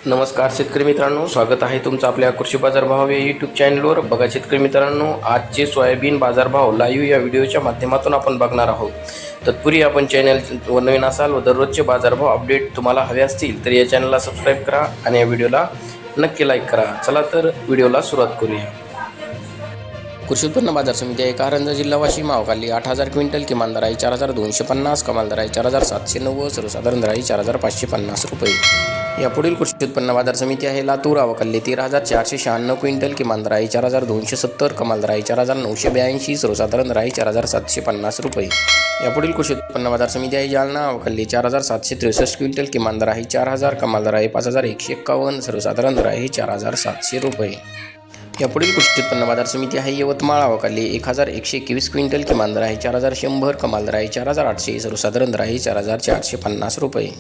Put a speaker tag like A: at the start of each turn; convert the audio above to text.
A: नमस्कार शेतकरी मित्रांनो, स्वागत आहे तुमचं आपल्या कृषी बाजार भाव या यूट्यूब चॅनलवर. बघा शेतकरी मित्रांनो, आजचे सोयाबीन बाजारभाव लाईव्ह या व्हिडिओच्या माध्यमातून आपण बघणार आहोत. तत्पूर्वी आपण चॅनलवर नवीन असाल व दररोजचे बाजारभाव अपडेट तुम्हाला हवे असतील तर या चॅनलला सबस्क्राईब करा आणि या व्हिडिओला नक्की लाईक करा. चला तर व्हिडिओला सुरुवात करूया. कृषी उत्पन्न बाजार समिती आहे कारंजा जिल्हा वाशिम. अवकाली 8,000 क्विंटल, किमान दर आहे 4,250, कमाल दर आहे 4,790, सर्वसाधारण दर आहे 4,550 रुपये. यापुढील कृषी उत्पन्न बाजार समिती आहे लातूर. अवकाली 13,496 क्विंटल, किमान दर आहे 4,270, कमाल दर आहे 4,982, सर्वसाधारण दर आहे 4,750 रुपये. यापुढील कृषी उत्पन्न बाजार समिती आहे जालना. अवकाली 4,763 क्विंटल, किमान दर आहे 4,000, कमाल दर आहे 5,151, सर्वसाधारण दर आहे 4,700 रुपये. यापुढील कृषी उत्पन्न बाजार समिती आहे यवतमाळ. अवकाली 1,121 क्विंटल, किमान दर आहे 4,100, कमाल दर आहे 4,800, सर्वसाधारण दर आहे 4,450 रुपये.